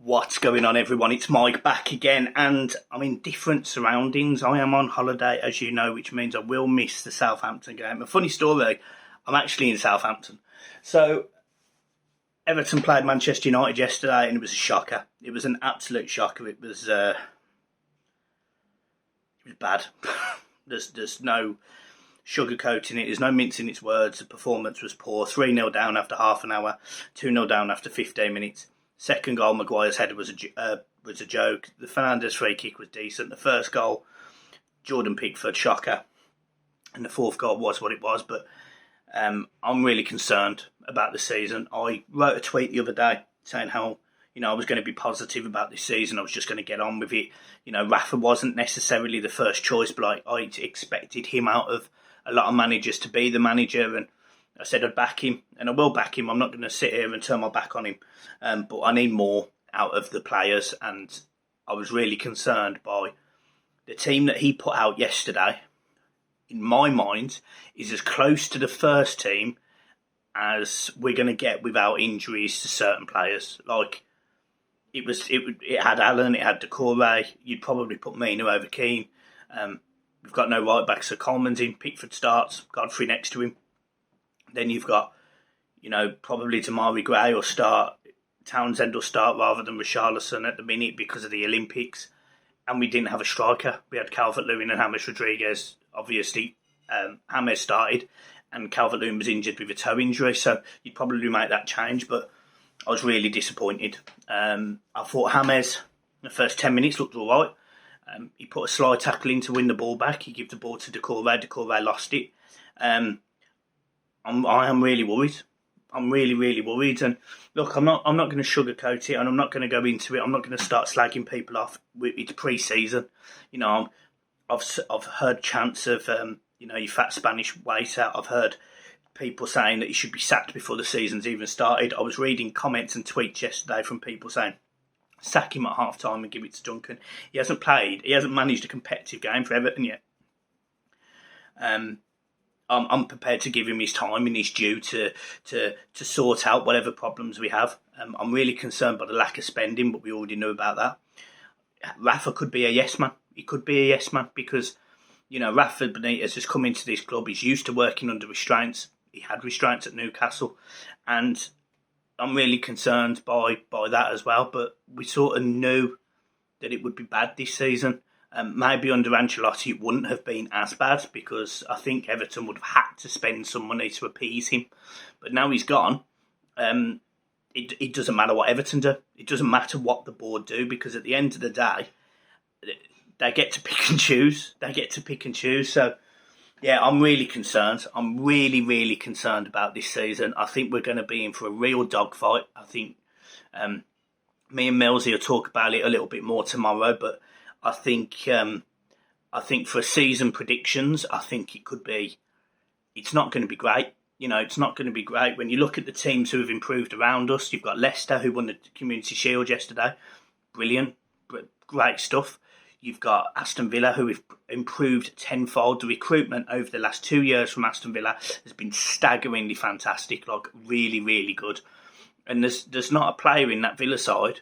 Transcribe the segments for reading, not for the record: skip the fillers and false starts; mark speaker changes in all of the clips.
Speaker 1: What's going on, everyone? It's Mike back again, and I'm in different surroundings. I am on holiday, as you know, which means I will miss the Southampton game. A funny story, I'm actually in Southampton. So, Everton played Manchester United yesterday, and it was a shocker. It was an absolute shocker. It was bad. There's no sugarcoating it. There's no mincing its words. The performance was poor. 3-0 down after half an hour, 2-0 down after 15 minutes. Second goal, Maguire's header was a joke. The Fernandes free kick was decent. The first goal, Jordan Pickford, shocker. And the fourth goal was what it was. But I'm really concerned about the season. I wrote a tweet the other day saying how, I was going to be positive about this season. I was just going to get on with it. Rafa wasn't necessarily the first choice, but I expected him out of a lot of managers to be the manager, and I said I'd back him, and I will back him. I'm not going to sit here and turn my back on him, but I need more out of the players, and I was really concerned by the team that he put out yesterday. In my mind, is as close to the first team as we're going to get without injuries to certain players. Like it had Allen, it had Decore. You'd probably put Mina over Keane. We've got no right backs, so Coleman's in. Pickford starts, Godfrey next to him. Then you've got, probably Tamari Gray will start, Townsend will start rather than Richarlison at the minute because of the Olympics. And we didn't have a striker. We had Calvert-Lewin and James Rodriguez. Obviously, James started and Calvert-Lewin was injured with a toe injury, so you'd probably make that change, but I was really disappointed. I thought James, the first 10 minutes, looked all right. He put a slide tackle in to win the ball back. He gave the ball to Decore. Decore lost it. I am really worried. I'm really, really worried. And look, I'm not going to sugarcoat it, and I'm not going to go into it. I'm not going to start slagging people off. It's pre-season. I've heard chants of you fat Spanish waiter. I've heard people saying that he should be sacked before the season's even started. I was reading comments and tweets yesterday from people saying, sack him at half time and give it to Duncan. He hasn't managed a competitive game for Everton yet. I'm prepared to give him his time and his due to sort out whatever problems we have. I'm really concerned by the lack of spending, but we already know about that. Rafa could be a yes man. He could be a yes man because, Rafa Benitez has come into this club. He's used to working under restraints. He had restraints at Newcastle, and I'm really concerned by that as well. But we sort of knew that it would be bad this season. Maybe under Ancelotti it wouldn't have been as bad because I think Everton would have had to spend some money to appease him. But now he's gone, it doesn't matter what Everton do. It doesn't matter what the board do because at the end of the day, they get to pick and choose. So, yeah, I'm really concerned. I'm really, really concerned about this season. I think we're going to be in for a real dogfight. I think me and Millsy will talk about it a little bit more tomorrow, but I think for season predictions, I think it's not going to be great. It's not going to be great. When you look at the teams who have improved around us, you've got Leicester, who won the Community Shield yesterday. Brilliant. Great stuff. You've got Aston Villa, who have improved tenfold. The recruitment over the last 2 years from Aston Villa has been staggeringly fantastic, really, really good. And there's not a player in that Villa side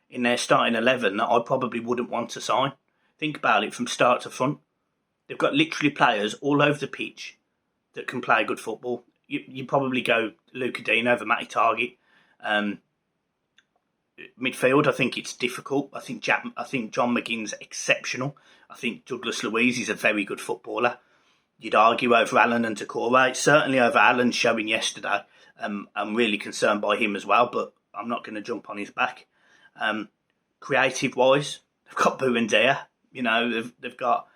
Speaker 1: in their starting 11 that I probably wouldn't want to sign. Think about it from start to front. They've got literally players all over the pitch that can play good football. You probably go Luca Dean over Matty Target. Midfield, I think it's difficult. I think John McGinn's exceptional. I think Douglas Luiz is a very good footballer. You'd argue over Allen and Decore. Certainly over Allen showing yesterday. I'm really concerned by him as well, but I'm not going to jump on his back. Creative wise, they've got Buendia. They've got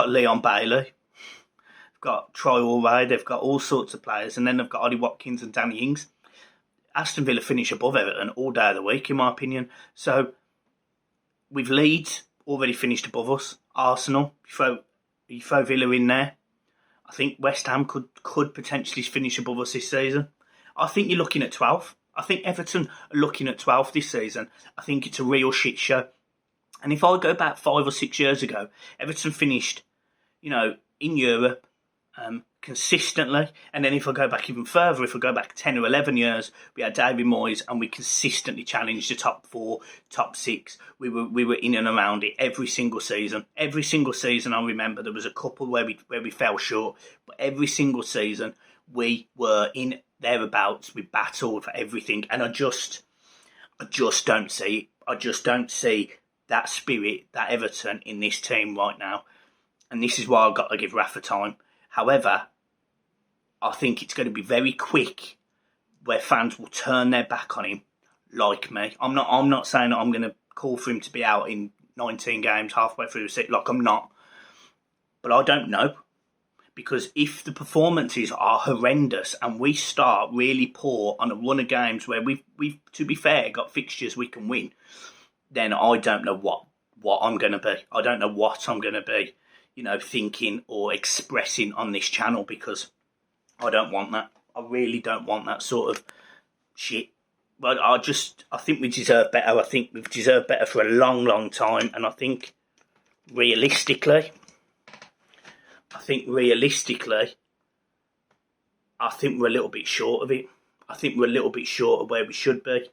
Speaker 1: Leon Bailey. They've got Traoré. They've got all sorts of players, and then they've got Ollie Watkins and Danny Ings. Aston Villa finish above Everton all day of the week, in my opinion. So, with Leeds already finished above us, Arsenal, you throw Villa in there, I think West Ham could potentially finish above us this season. I think you're looking at 12th. I think Everton are looking at 12th this season. I think it's a real shit show. And if I go back 5 or 6 years ago, Everton finished, in Europe, consistently. And then if I go back even further, if I go back 10 or 11 years, we had David Moyes and we consistently challenged the top 4, top 6. We were in and around it every single season. Every single season, I remember there was a couple where we fell short, but every single season we were in thereabouts. We battled for everything, and I just don't see it. I just don't see that spirit, that Everton in this team right now. And this is why I've got to give Rafa time. However, I think it's going to be very quick where fans will turn their back on him, like me. I'm not saying that I'm going to call for him to be out in 19 games halfway through the season. Like, I'm not. But I don't know. Because if the performances are horrendous and we start really poor on a run of games where we've to be fair, got fixtures we can win, then I don't know what I'm going to be. I don't know what I'm going to be, thinking or expressing on this channel, because I don't want that. I really don't want that sort of shit. But I think we deserve better. I think we've deserved better for a long, long time. And I think realistically, we're a little bit short of it. I think we're a little bit short of where we should be.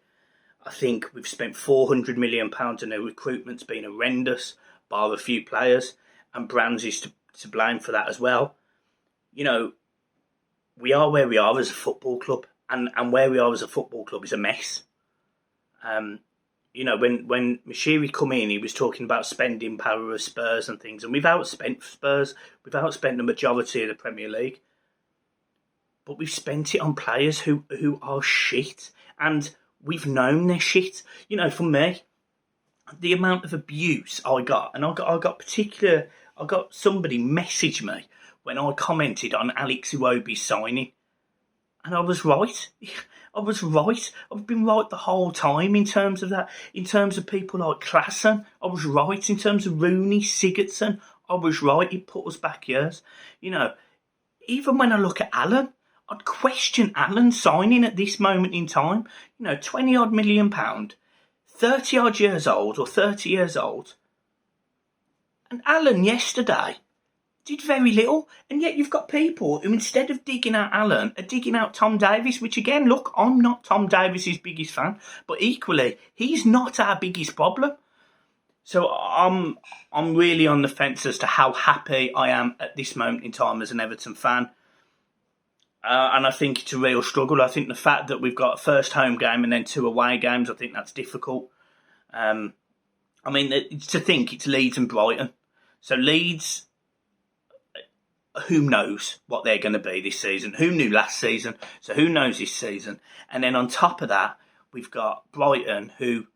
Speaker 1: I think we've spent £400 million and our recruitment's been horrendous, bar a few players, and Brands is to blame for that as well. We are where we are as a football club, and where we are as a football club is a mess. When Mashiri come in, he was talking about spending power of Spurs and things, and we've outspent Spurs. We've outspent the majority of the Premier League, but we've spent it on players who are shit, and we've known they're shit. For me, the amount of abuse I got, and I got somebody message me when I commented on Alex Iwobi's signing, and I was right. I was right. I've been right the whole time in terms of that. In terms of people like Klassen, I was right. In terms of Rooney, Sigurdsson, I was right. He put us back years. Even when I look at Allen, I'd question Allen signing at this moment in time. £20-odd million, 30-odd years old or 30 years old. And Allen yesterday did very little, and yet you've got people who, instead of digging out Allen, are digging out Tom Davies, which again, look, I'm not Tom Davies' biggest fan, but equally, he's not our biggest problem. So I'm really on the fence as to how happy I am at this moment in time as an Everton fan. And I think it's a real struggle. I think the fact that we've got a first home game and then 2 away games, I think that's difficult. To think it's Leeds and Brighton. So Leeds, who knows what they're going to be this season? Who knew last season? So who knows this season? And then on top of that, we've got Brighton, who,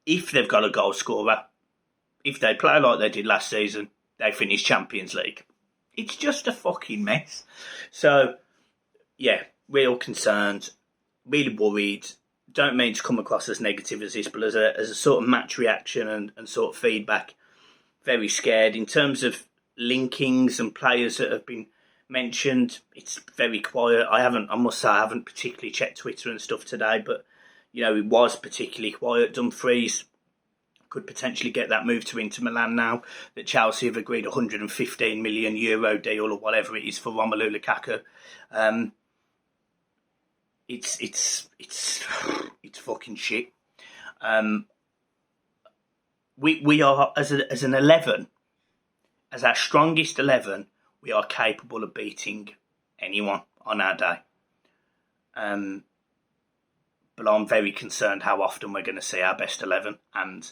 Speaker 1: if they've got a goal scorer, if they play like they did last season, they finish Champions League. It's just a fucking mess. So, yeah, real concerned, really worried. Don't mean to come across as negative as this, but as a sort of match reaction and sort of feedback, very scared. In terms of linkings and players that have been mentioned, it's very quiet. I must say I haven't particularly checked Twitter and stuff today, but it was particularly quiet. Dumfries could potentially get that move to Inter Milan now that Chelsea have agreed €115 million deal or whatever it is for Romelu Lukaku. It's fucking shit. We are as an 11. As our strongest 11, we are capable of beating anyone on our day. But I'm very concerned how often we're going to see our best 11. And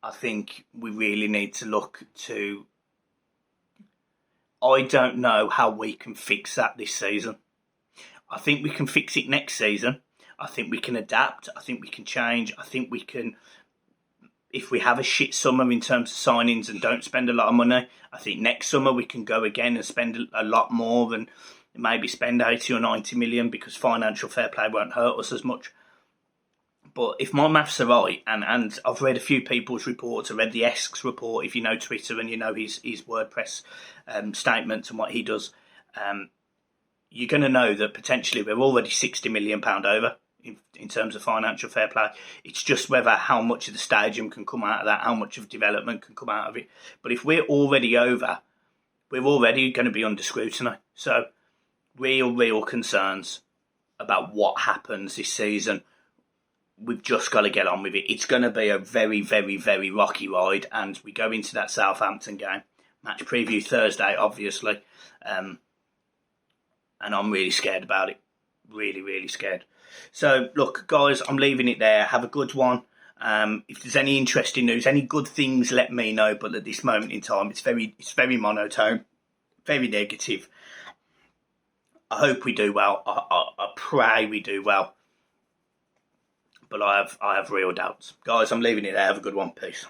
Speaker 1: I think we really need to look to... I don't know how we can fix that this season. I think we can fix it next season. I think we can adapt. I think we can change. I think we can... If we have a shit summer in terms of signings and don't spend a lot of money, I think next summer we can go again and spend a lot more and maybe spend 80 or 90 million because financial fair play won't hurt us as much. But if my maths are right, and I've read a few people's reports, I read the Esks report, if you know Twitter and you know his WordPress statements and what he does, you're going to know that potentially we're already £60 million over. In terms of financial fair play. It's just whether how much of the stadium can come out of that, how much of development can come out of it. But if we're already over, we're already going to be under scrutiny. So real concerns about what happens this season. We've just got to get on with it. It's going to be a very rocky ride, and we go into that Southampton game. Match preview Thursday, obviously. And I'm really scared about it. Really scared. So, look, guys, I'm leaving it there. Have a good one. If there's any interesting news, any good things, let me know. But at this moment in time, it's very monotone, very negative. I hope we do well. I pray we do well. But I have real doubts. Guys, I'm leaving it there. Have a good one. Peace.